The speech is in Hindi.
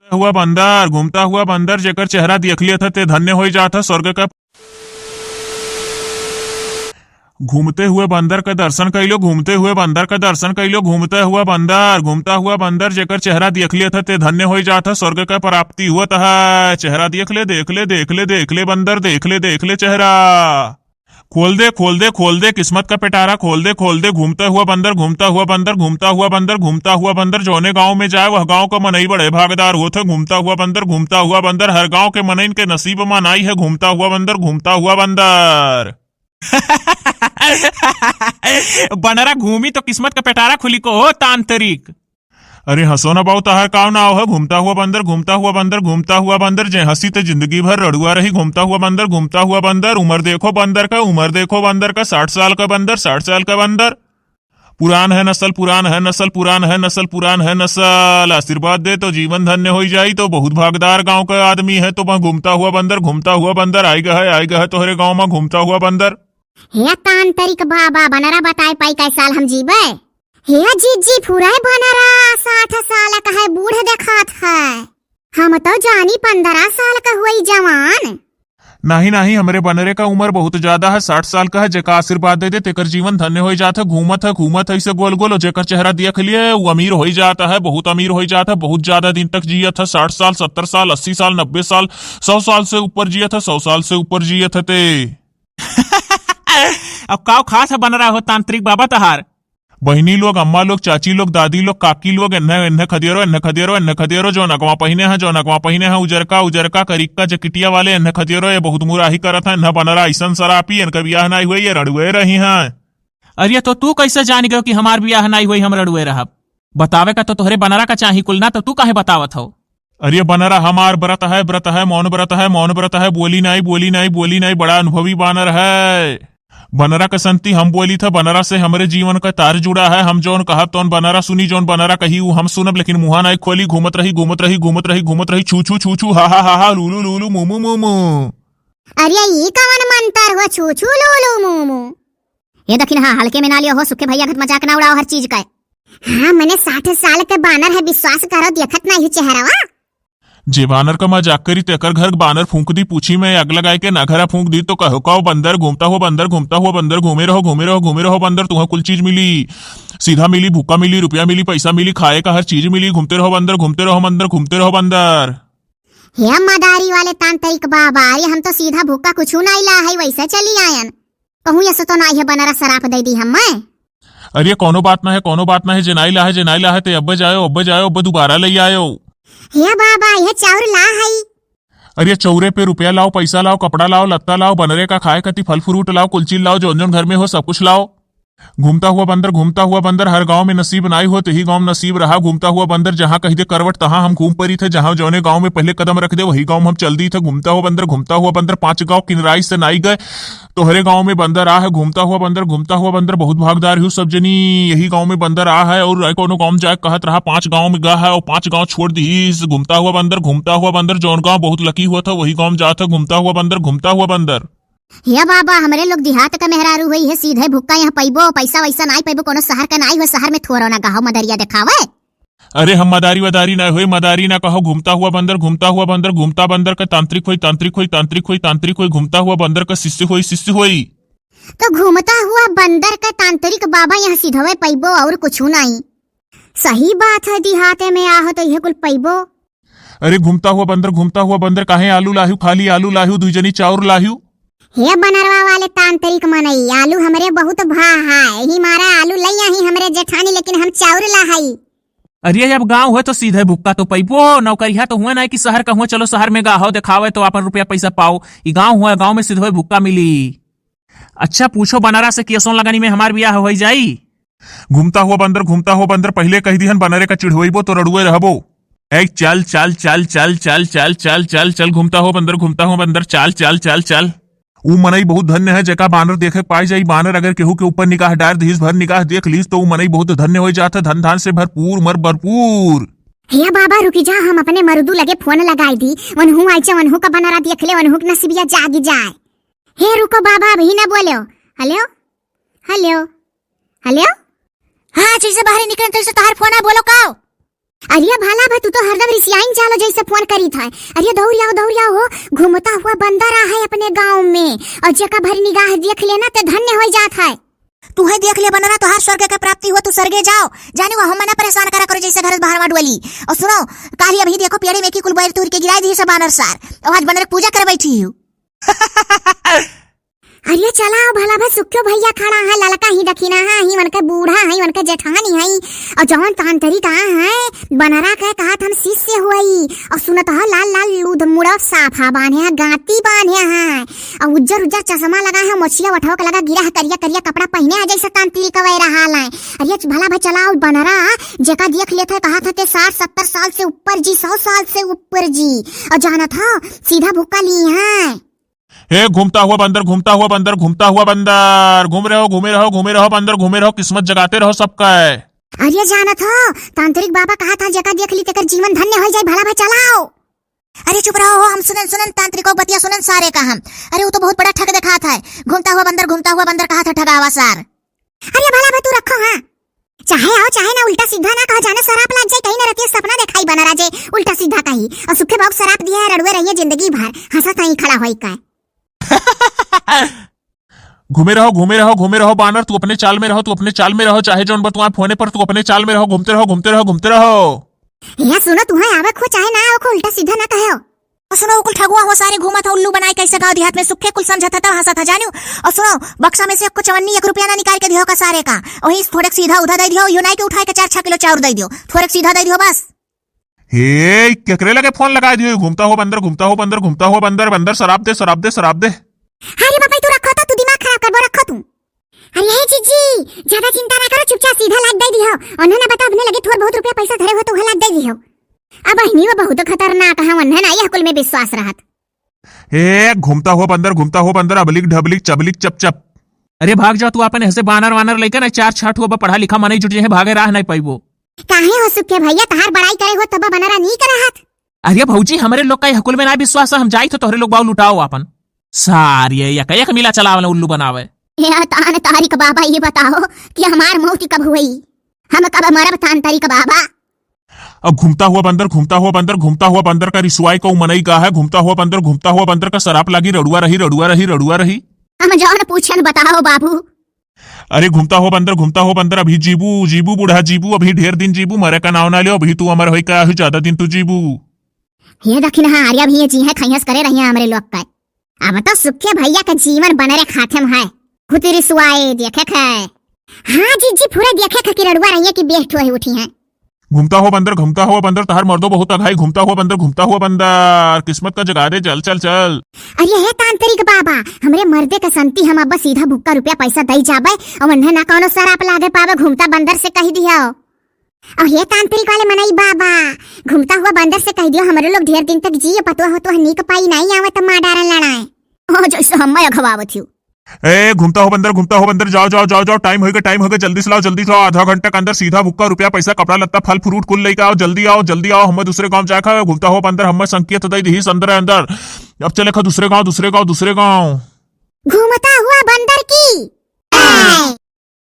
हुआ बंदर, घूमता हुआ बंदर जेकर चेहरा देख लिया था ते धन्य हो जाता स्वर्ग का। घूमते हुए बंदर का दर्शन कैलो, घूमते हुए बंदर का दर्शन कैलो, घूमता हुआ बंदर, घूमता हुआ बंदर जेकर चेहरा देख लिया था ते धन्य हो जाता स्वर्ग का प्राप्ति हुआ था। चेहरा देख ले देख ले देख ले देख ले बंदर, देख ले चेहरा। खोल दे खोल दे खोल दे किस्मत का पिटारा, खोल दे खोल दे। घूमता हुआ बंदर, घूमता हुआ बंदर, घूमता हुआ बंदर, घूमता हुआ बंदर जौने गांव में जाए वह गांव का मनई बड़े भागदार होते। घूमता हुआ बंदर, घूमता हुआ बंदर, हर गांव के मनईन के नसीब मनाई है। घूमता हुआ बंदर, घूमता हुआ बंदर। बनरा घूमी तो किस्मत का पिटारा खुली को हो तांत्रिक। अरे हंसो ना बाऊ, तहार काम ना हो। घूमता हुआ बंदर, घूमता हुआ बंदर, घूमता हुआ बंदर, जे हंसी तो जिंदगी भर रड़ुआ रही। घूमता हुआ बंदर, घूमता हुआ बंदर, उम्र देखो बंदर का, उम्र देखो बंदर का, 60 साल का बंदर, 60 साल का बंदर। पुरान है नस्ल, पुरान है नस्ल, पुरान है नस्ल, पुरान है नस्ल। आशीर्वाद दे तो जीवन धन्य हो जाई। तो बहुत भागदार गांव का आदमी है तो वह घूमता हुआ बंदर, घूमता हुआ बंदर आएगा है तोहरे गांव में घूमता हुआ बंदर। हे तांत्रिक बाबा, बनरा बताए पाई कै साल हम जीवे? हे जीजी फुराए बनरा 60 साल का है, बूढ़ देखात है। हम तो जानी 15 साल का हुई जवान। नहीं नहीं, हमरे बनरे का उम्र बहुत ज्यादा है, 60 साल का है। जेका आशीर्वाद दे दे तेकर जीवन धन्य हो जाता है। घूमत है ऐसे गोल गोल, जेकर चेहरा देख लिए वो अमीर हो जाता है, बहुत अमीर हो जाता है, बहुत ज्यादा दिन तक जिया था। 60 साल, 70 साल, 80 साल, 90 साल, 100 साल से ऊपर जिया था, 100 साल से ऊपर जिया था ते। अब काव खास है बनरा हो तांत्रिक बाबा तहार? बहनी लोग, अम्मा लोग, चाची लोग, दादी लोग, काकी लोग, एन्ने खदियरो जो नकवा पहिने हैं उजरका उजरका करिक्का जकिटिया वाले एन्ने खदियरो ये बहुत मुराही करत है। इन्हें बनरा ऐसन सरापी इनका ब्याह नहीं हुई, ये रड़ुए रही हैं। अरे तो तू कैसे जान गयो कि हमार ब्याह नहीं हुई हम रड़ुए रहब? बतावे का तो तोहरे बनरा का चाही कुल ना, तो तू काहे बतावत हो? अरे बनरा हमार व्रत है मौन व्रत है, मौन व्रत है, बोली नहीं, बड़ा अनुभवी बानर है। बनरा का संति हम बोली था, बनरा से हमारे जीवन का तार जुड़ा है। हम जौन कहा तौन बनरा सुनी, जौन बनरा कही वो हम सुनब, लेकिन मुहा नहीं खोली। घूमत रही छू हा लूलू लूलू मुमू मुमू। अरे ये कवन मंतर हुआ छू छू लूलू मुमू? ये दखिन हाँ हल्के में ना लियो हो, सुखे भैया घट मजाक ना उड़ाओ हर चीज का। हाँ मैंने 60 साल के बानर है, विश्वास करो देखत नहीं चेहरा। जे बानर का मजाक करी तेकर घर बानर फूंक दी, पूछी में आग लगाए के नघरा फूंक दी। तो कहो कहो बंदर, घूमता हुआ बंदर, घूमता हुआ बंदर, घूमे रहो बंदर। तुम्हें कुल चीज मिली, सीधा मिली, भूखा मिली, रुपया मिली, पैसा मिली, खाए का हर चीज मिली। घूमते रहो बंदर, घूमते रहो बंदर, घूमते रहो बंदर। हे मदारी वाले तांत्रिक बाबा, अरे हम तो सीधा भूखा कुछ नहीं ला है, वैसे चली आयन। कहूँ ऐसा तो नहीं है बनरा शराप दे दी हमें। अरे कोनो बात ना है, जेनाई ला है ते अब जायो दोबारा ले आयो। हे बाबा यह चाउर ला है। अरे चौरे पे रुपया लाओ, पैसा लाओ, कपड़ा लाओ, लत्ता लाओ, बनरे का खाए कति फल फ्रूट लाओ, कुल चीज लाओ, जौन घर में हो सब कुछ लाओ। घूमता हुआ बंदर, हर गांव में नसीब नहीं हो, ही गांव में नसीब रहा। घूमता हुआ बंदर, जहां कही दे करवट तहां हम घूम परी थे, जहां जौने गांव में पहले कदम रख दे वही गांव में हम चल दी थे। घूमता हुआ बंदर 5 गांव किनराई से नहीं गए तो हरे गांव में बंदर आ है। घूमता हुआ बंदर बहुत भागदार हूँ सब जनी, यही गांव में बंदर आ है। और कोनो गांव में जाए कहत रहा 5 गांव में गा है और 5 गांव छोड़ दी। घूमता हुआ बंदर जौन गांव बहुत लकी हुआ था वही गांव जाता। घूमता हुआ बंदर। हे बाबा हमरे लोग देहात का मेहरारू हुई है, सीधे भुक्का यहाँ पैबो, पैसा वैसा नहीं पैबो, कोनो शहर का नहीं हो, शहर में थोरो ना गाहो मदरिया दिखावे। अरे हम मदारी वदारी ना हुई, मदारी ना कहो। घूमता हुआ बंदर, घूमता बंदर का तांत्रिक हुई, घूमता हुआ बंदर का शिष्य हुई। तो घूमता हुआ बंदर का तांत्रिक बाबा यहाँ सीधवे पैबो और कुछ नहीं। सही बात है, देहाते में आहो तो यह कुल पैबो। अरे घूमता हुआ बंदर काहे आलू लाहू, खाली आलू लाहू, दुजनी चाउर लाहू। हे बनरवा वाले तांत्रिक मनई, आलू हमरे बहुत भा है, ही मारा आलू लैया ही हमरे जेठानी, लेकिन हम चाउर लाहई। अरे जब गांव हुए तो सीधे भुक्का तो पैबो, नौकरिया तो हुआ नहीं कि शहर का हुआ चलो शहर में गाहो दिखावे तो अपन रुपया पैसा पाओ। ये गांव हुआ, गांव में सीधे भुक्का मिली। अच्छा पूछो बनरा से केसों लगानी में हमार ब्याह हो जाई? घूमता हुआ बंदर पहले कही दिहन बनरे का चिढ़वइबो तो रड़ुए रहबो। एक चल घूमता हुआ बंदर चल। ऊ मनई बहुत धन्य है जेका बानर देखे पाई जाई। बानर अगर केहू के ऊपर निगाह डार दीस, भर निगाह देख लीस तो ऊ मनई बहुत धन्य हो जाता, धन धान से भरपूर। हे बाबा रुकी जा, हम अपने मरुदू लगे फोन लगाई दी, वनहु आइचे, वनहु का बनरा देख ले, वनहु के नसीबिया जागी जाए। हे रुको बाबा अभी ना बोलो। हेलो हाँ चीज से बाहर निकल तो तहार फोन बोलो का। अरे भाला भाई तू तो हरदम रिसियाइन चालो जैसे फोन करी था। अरे दौड़िया हो, घूमता हुआ बंदर है अपने गांव में और जका भर निगाह देख लेना ते धन्य हो जात है। तू है देख ले बनरा तो हर स्वर्ग के प्राप्ति हो, तू स्वर्गे जाओ। जाने वो हम ना परेशान करा करो जैसे घर बाहर डोली। और सुनो काली अभी देखो पेड़े में की कुल बैर तूर के गिराई दी सब बानर सार और आज बनर पूजा कर बैठी हूँ। अरे चलाओ भला भाई सुख्यो भैया खड़ा है, ललका ही दखिना है, ही मनका बूढ़ा है, मनका जेठानी है और जौन तांतरी कहा है बनरा का कहा हम शिष्य हुई और सुनत है लाल लाल लूध मुड़ा साफा बांधे है, गाती बांधे है और उज्जर उज्जर चश्मा लगा है, मोछिया उठाओ का लगा गिरा है, करिया करिया कपड़ा पहने है जैसे तांतरी कवै रहा है। अरे भला भाई चलाओ बनरा जेका देख लेते कहा था 60-70 साल से ऊपर जी, 100 साल से ऊपर जी और जाना था सीधा भूखा ली है। ए घूमता हुआ बंदर, घूमता हुआ बंदर, घूमता हुआ बंदर, घूम रहे हो घूमे रहो घूमे रहो बंदर, घूमे रहो, किस्मत जगाते रहो सबका है। अरे जाना था तांत्रिक बाबा कहा था जगह देख ली तेकर जीवन धन्य हो जाए। भला भाई चलाओ। अरे चुप रहो, हम सुनन तांत्रिकों बतिया सुनन सारे का हम। अरे वो तो बहुत बड़ा ठग दिखा था, घूमता हुआ बंदर कहा था ठगावा सार। अरे भला भाई तू रखो हाँ, चाहे आओ चाहे ना उल्टा सीधा ना कहो, जाने शराब लग जाए कहीं ना रहती सपना दिखाई बना राजे उल्टा सीधा कही और सुखे भाव शराब दिया है, रड़ुए रहिए जिंदगी भर हंसा कहीं खड़ा होई का। घूमे रहो घूमे रहो घूमे रहो बानर, तू अपने चाल में रहो, तू अपने चाल में रहो, चाहे जौन पर तुम्हारे फोने पर तू अपने चाल में रहो, घूमते रहो घूमते रहो घूमते रहो। या सुनो तुम्हें आवे खो चाहे ना आओ खो उल्टा सीधा ना कहो। और सुनो कुल ठगुआ हो सारे घूमा था उल्लू बनाए कैसे गाँव देहात में सुखे कुल समझा था हंसा था जानू। और सुनो बक्सा में से आपको 54 रुपया ना निकाल के दियो का सारे का, वही थोड़े सीधा उधा दे दियो, यूनाई के उठाए के 4-6 किलो चाउर दे दियो, थोड़े सीधा दे दियो बस। हे केकरे लगे फोन लगा दियो, घूमता हुआ बंदर घूमता हुआ बंदर घूमता हुआ बंदर, बंदर शराब दे शराब दे शराब दे। अरे बाबा तू रखो तो तू दिमाग खराब कर रखो तू। अरे हे जीजी ज्यादा चिंता ना करो, चुपचाप सीधा लाग दे दियो और ना बता अपने लगे थोड़ा बहुत रुपया पैसा धरे हो तो लाग दे दियो। अब हिनी वो बहुत खतरनाक है, वन्ना ना यह कुल में विश्वास रहत। हे घूमता हुआ बंदर अबलिक ढबलिक चबलिक चप चप। अरे भाग जाओ तू अपन ऐसे बानर वानर लेकर ना, 4-6 हुआ पढ़ा लिखा मनाई जुट है, भागे राह नहीं पाइबो। काहे हो सुखे भैया तहार बड़ाई करे हो तब बनरा नहीं करहत। अरे भौजी हमारे लोग का हकुल में ना विश्वास है, हम जाई तो तोहरे लोग बाउ लुटाओ अपन सारी या कई मिला चलावला उल्लू बनावे। या तान तारीख बाबा ये बताओ कि हमार मौत कब हुई, हम कब मरब तान तारीख बाबा। अब घूमता हुआ बंदर घूमता हुआ बंदर घूमता हुआ बंदर का रिसवाई का मनई का है, घूमता हुआ बंदर का शराब लगी रड़ुआ रही रड़ुआ रही रड़ुआ रही। हम जौन पूछन बताओ बाबू। अरे घूमता हुआ बंदर अभी जीबू जीबू बूढ़ा जीबू, अभी ढेर दिन जीबू, मरे का नाव ना लियो, अभी तू अमर होई का ज्यादा दिन तू जीबू। ये दखिन हाँ आर्या भी ये जी है खैहस करे रही है हमारे लोग का। अब तो सुखे भैया का जीवन बनरे खातम है, खुद रिसवाई देखे खे। हाँ जी पूरा देखे खे कि रड़ुआ रही है कि बेस्ट हुए उठी है। घूमता हुआ बंदर तहार मर्दो बहुत अघाई, घूमता हुआ बंदर किस्मत का जगा दे, चल चल चल। अरे हे तांत्रिक बाबा हमरे मर्दे का संति हम अब सीधा भुक्का रुपया पैसा दई जाबे और वन्ना ना कौनो सराप लागे पावे, घूमता बंदर से कह दियो। और हे तांत्रिक वाले मनई बाबा घूमता हुआ बंदर से कह दियो हमारे लोग ढेर दिन तक जिए, पतवा हो तो नीक पाई नहीं आवे तो मार डारन लड़ाए ओ जैसे हम अघवावत हूँ। ए घूमता हुआ बंदर जाओ जाओ जाओ जाओ, टाइम होगा जल्दी से लाओ, आधा घंटे के अंदर सीधा भुक्का रुपया पैसा कपड़ा लत्ता फल फ्रूट कुल लेके आओ, जल्दी आओ हम दूसरे गांव जाकर। घूमता हुआ बंदर हम संकेत दई दी अंदर, अब चले दूसरे गांव। घूमता हुआ बंदर की